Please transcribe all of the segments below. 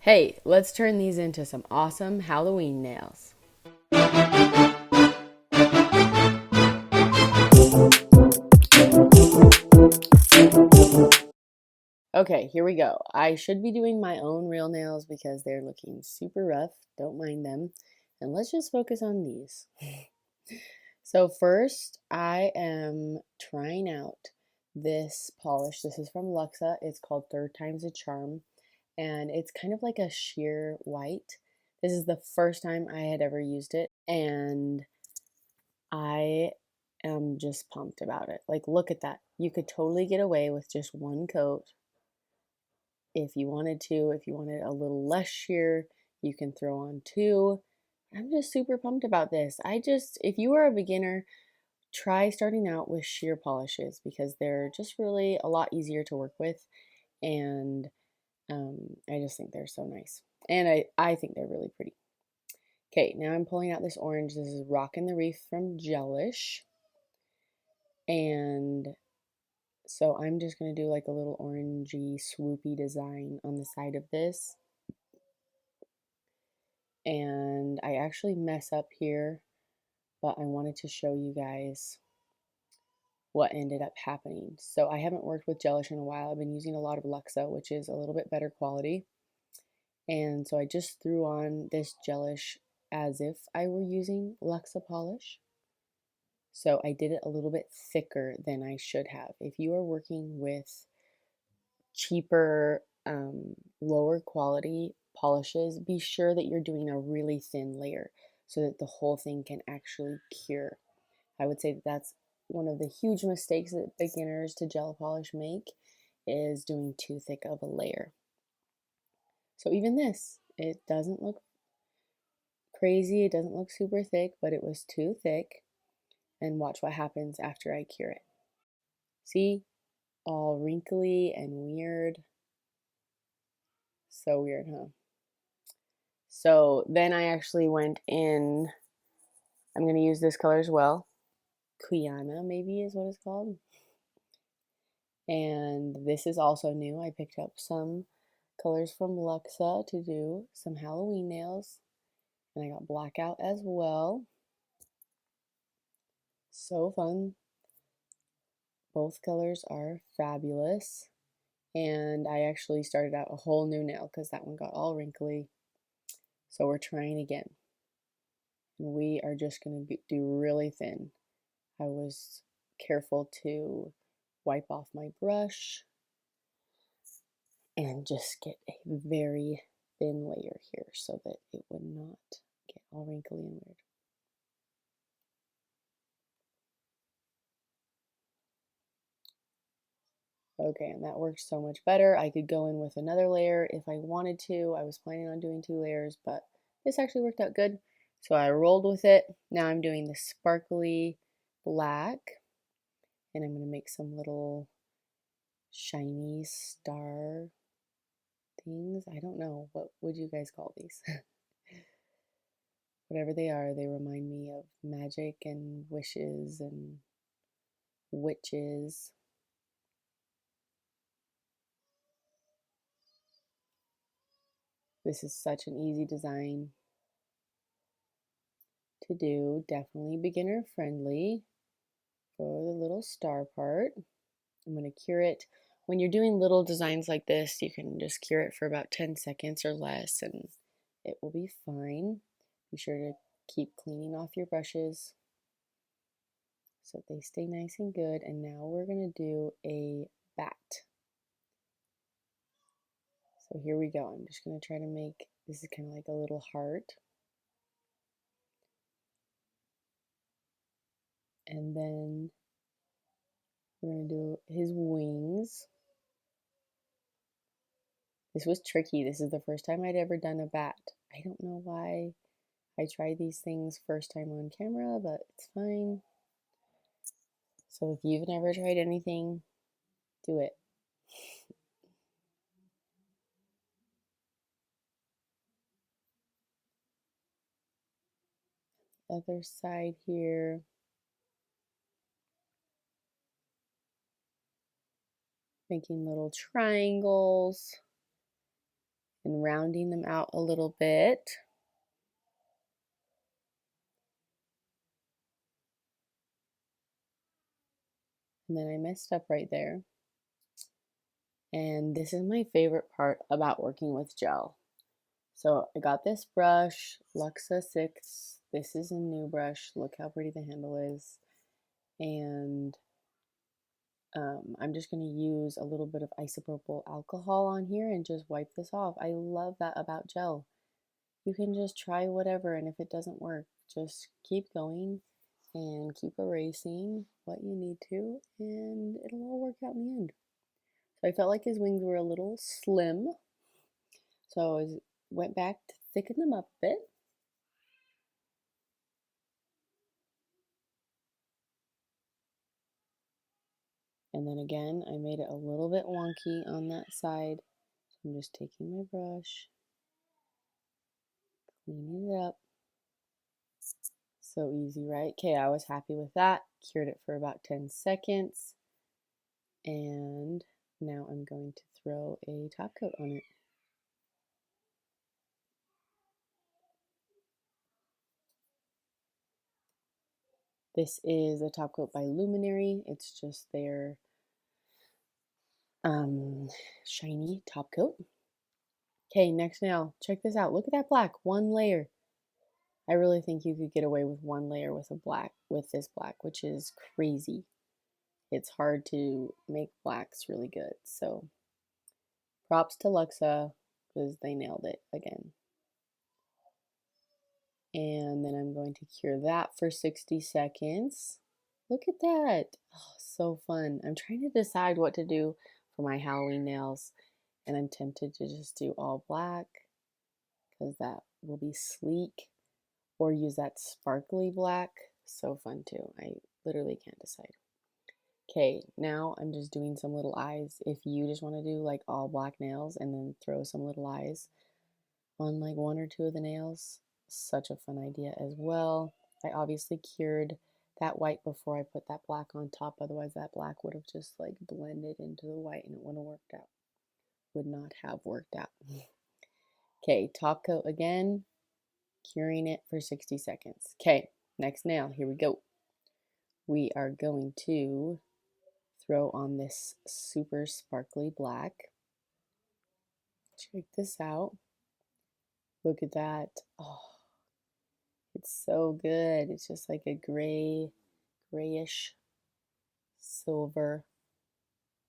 Hey, let's turn these into some awesome Halloween nails. Okay, here we go. I should be doing my own real nails because they're looking super rough. Don't mind them. And let's just focus on these. So first, I am trying out this polish. This is from XOXO. It's called Third Time's a Charm, and it's kind of like a sheer white. This is the first time I had ever used it, and I am just pumped about it. Like, look at that. You could totally get away with just one coat if you wanted to. If you wanted a little less sheer, you can throw on two. I'm just super pumped about this. If you are a beginner, try starting out with sheer polishes because they're just really a lot easier to work with. And I just think they're so nice. And I think they're really pretty. Okay, now I'm pulling out this orange. This is Rockin' the Reef from Gelish. And so I'm just going to do like a little orangey swoopy design on the side of this. And I actually mess up here, but I wanted to show you guys what ended up happening. So I haven't worked with Gelish in a while. I've been using a lot of XOXO, which is a little bit better quality. And so I just threw on this Gelish as if I were using XOXO polish. So I did it a little bit thicker than I should have. If you are working with cheaper, lower quality polishes, be sure that you're doing a really thin layer so that the whole thing can actually cure. I would say that that's one of the huge mistakes that beginners to gel polish make is doing too thick of a layer. So even this, it doesn't look crazy, it doesn't look super thick, but it was too thick. And watch what happens after I cure it. See? All wrinkly and weird. So weird, huh? So then I actually went in, I'm going to use this color as well. Quiana maybe is what it's called. And this is also new. I picked up some colors from Luxa to do some Halloween nails. And I got blackout as well. So fun. Both colors are fabulous. And I actually started out a whole new nail because that one got all wrinkly. So we're trying again. And we are just going to do really thin. I was careful to wipe off my brush and just get a very thin layer here so that it would not get all wrinkly and weird. Okay, and that works so much better. I could go in with another layer if I wanted to. I was planning on doing 2 layers, but this actually worked out good. So I rolled with it. Now I'm doing the sparkly black, and I'm going to make some little shiny star things. I don't know. What would you guys call these? Whatever they are, they remind me of magic and wishes and witches. This is such an easy design to do. Definitely beginner friendly for the little star part. I'm going to cure it. When you're doing little designs like this, you can just cure it for about 10 seconds or less and it will be fine. Be sure to keep cleaning off your brushes so they stay nice and good. And now we're going to do a bat. So here we go. I'm just going to try to make, this is kind of like a little heart. And then we're going to do his wings. This was tricky. This is the first time I'd ever done a bat. I don't know why I tried these things first time on camera, but it's fine. So if you've never tried anything, do it. Other side here. Making little triangles. and rounding them out a little bit. And then I messed up right there. And this is my favorite part about working with gel. So I got this brush, Luxa 6. This is a new brush. Look how pretty the handle is. And I'm just going to use a little bit of isopropyl alcohol on here and just wipe this off. I love that about gel. You can just try whatever, and if it doesn't work, just keep going and keep erasing what you need to, and it'll all work out in the end. So I felt like his wings were a little slim, so I went back to thicken them up a bit. And then again, I made it a little bit wonky on that side. So I'm just taking my brush, cleaning it up. So easy, right? Okay, I was happy with that. Cured it for about 10 seconds. And now I'm going to throw a top coat on it. This is a top coat by Luminary. It's just their shiny top coat. Okay, next nail. Check this out. Look at that black. One layer. I really think you could get away with one layer with this black, which is crazy. It's hard to make blacks really good. So props to Luxa because they nailed it again. And then I'm going to cure that for 60 seconds. Look at that. Oh, so fun. I'm trying to decide what to do for my Halloween nails, and I'm tempted to just do all black because that will be sleek, or use that sparkly black. So fun too. I literally can't decide. Okay, now I'm just doing some little eyes. If you just want to do like all black nails and then throw some little eyes on like one or two of the nails, such a fun idea as well. I obviously cured that white before I put that black on top, otherwise that black would have just like blended into the white and it wouldn't have worked out. Would not have worked out. Okay, top coat again, curing it for 60 seconds. Okay, next nail, here we go. We are going to throw on this super sparkly black. Check this out. Look at that. Oh, it's so good. It's just like a grayish, silver,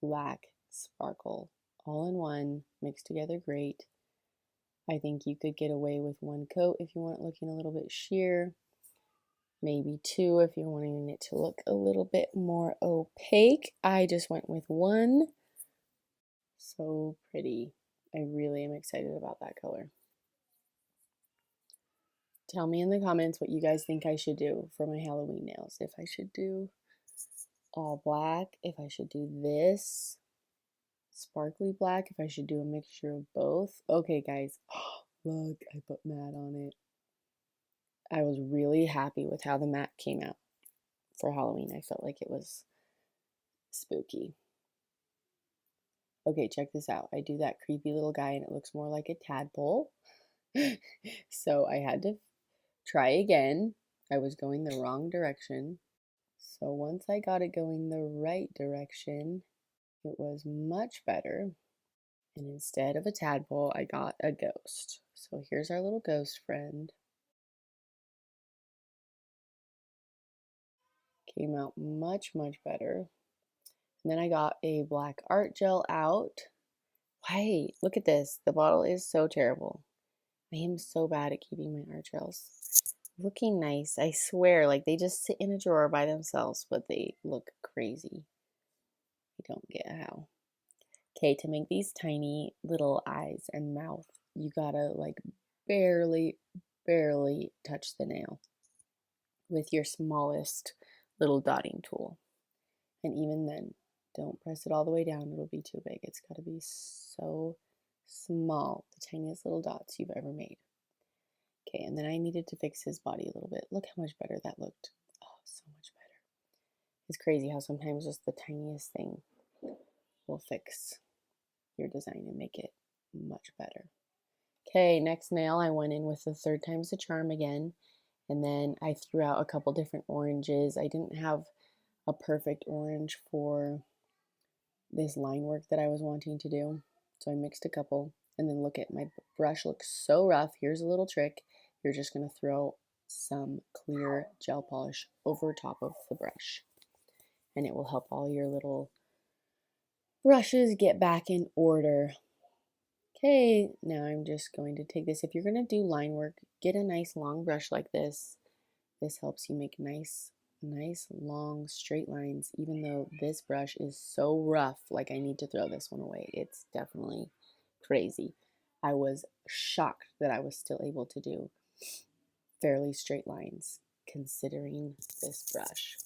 black sparkle. All in one, mixed together great. I think you could get away with one coat if you want it looking a little bit sheer. Maybe two if you're wanting it to look a little bit more opaque. I just went with one. So pretty. I really am excited about that color. Tell me in the comments what you guys think I should do for my Halloween nails. If I should do all black, if I should do this sparkly black, if I should do a mixture of both. Okay, guys, look, I put matte on it. I was really happy with how the matte came out for Halloween. I felt like it was spooky. Okay, check this out. I do that creepy little guy and it looks more like a tadpole. So I had to try again. I was going the wrong direction. So once I got it going the right direction, it was much better. And instead of a tadpole, I got a ghost. So here's our little ghost friend. Came out much, much better. And then I got a black art gel out. Hey, look at this. The bottle is so terrible. I am so bad at keeping my art gels looking nice. I swear, like they just sit in a drawer by themselves, but they look crazy. I don't get how. Okay, to make these tiny little eyes and mouth, you gotta like barely touch the nail with your smallest little dotting tool. And even then, don't press it all the way down, it'll be too big. It's gotta be so small, the tiniest little dots you've ever made. Okay, and then I needed to fix his body a little bit. Look how much better that looked. Oh, so much better. It's crazy how sometimes just the tiniest thing will fix your design and make it much better. Okay, next nail, I went in with the third time's the charm again, and then I threw out a couple different oranges. I didn't have a perfect orange for this line work that I was wanting to do, so I mixed a couple. And then look at my brush looks so rough. Here's a little trick. You're just going to throw some clear gel polish over top of the brush, and it will help all your little brushes get back in order. Okay, now I'm just going to take this. If you're going to do line work, get a nice long brush like this. This helps you make nice long straight lines, even though this brush is so rough. Like, I need to throw this one away. It's definitely crazy. I was shocked that I was still able to do fairly straight lines considering this brush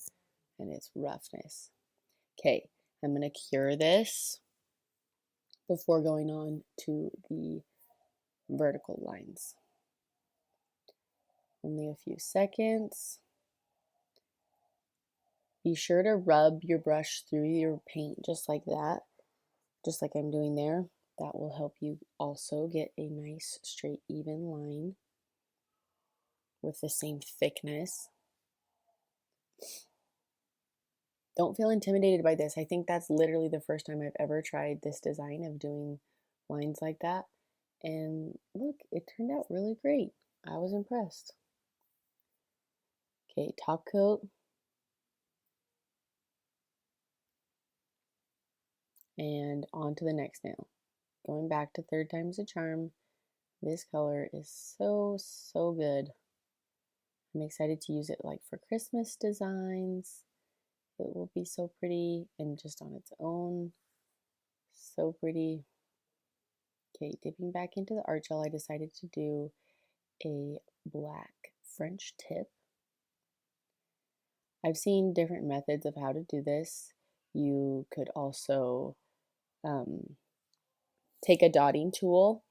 and its roughness. Okay, I'm going to cure this before going on to the vertical lines. Only a few seconds. Be sure to rub your brush through your paint just like that, just like I'm doing there. That will help you also get a nice straight even line with the same thickness. Don't feel intimidated by this. I think that's literally the first time I've ever tried this design of doing lines like that. And look, it turned out really great. I was impressed. Okay, top coat. And on to the next nail. Going back to third time's a charm. This color is so good. I'm excited to use it like for Christmas designs. It will be so pretty and just on its own. So pretty. Okay, dipping back into the art gel, I decided to do a black French tip. I've seen different methods of how to do this. You could also take a dotting tool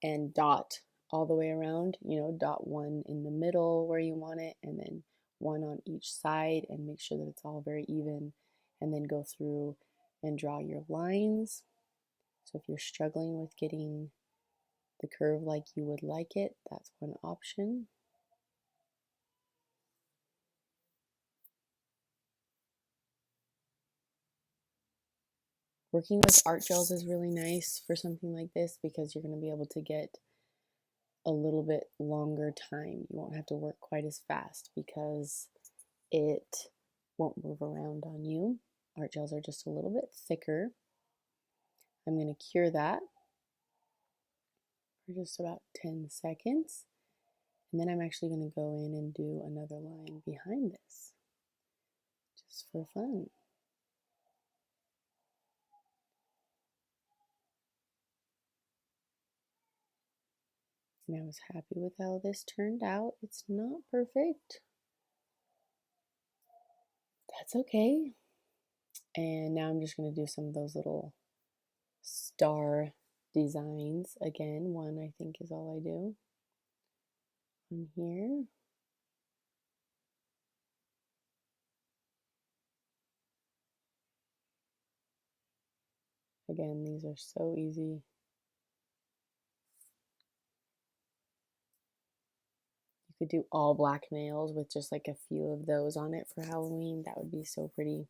and dot all the way around, dot one in the middle where you want it, and then one on each side, and make sure that it's all very even, and then go through and draw your lines. So if you're struggling with getting the curve like you would like it, that's one option. Working with art gels is really nice for something like this because you're going to be able to get a little bit longer time. You won't have to work quite as fast because it won't move around on you. Art gels are just a little bit thicker. I'm going to cure that for just about 10 seconds. And then I'm actually going to go in and do another line behind this, just for fun. And I was happy with how this turned out. It's not perfect. That's okay. And now I'm just going to do some of those little star designs again. One, I think, is all I do on here. Again, these are so easy. You could do all black nails with just like a few of those on it for Halloween. That would be so pretty.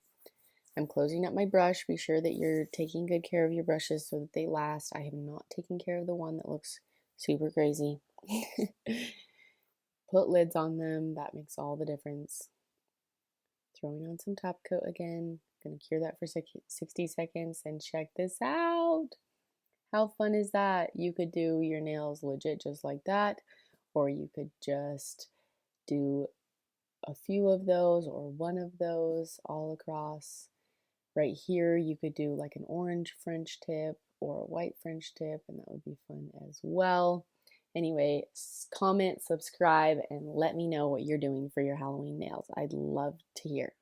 I'm closing up my brush. Be sure that you're taking good care of your brushes so that they last. I have not taken care of the one that looks super crazy. Put lids on them. That makes all the difference. Throwing on some top coat again. Gonna cure that for 60 seconds and check this out. How fun is that? You could do your nails legit just like that, or you could just do a few of those or one of those all across. Right here, you could do like an orange French tip or a white French tip, and that would be fun as well. Anyway, comment, subscribe, and let me know what you're doing for your Halloween nails. I'd love to hear.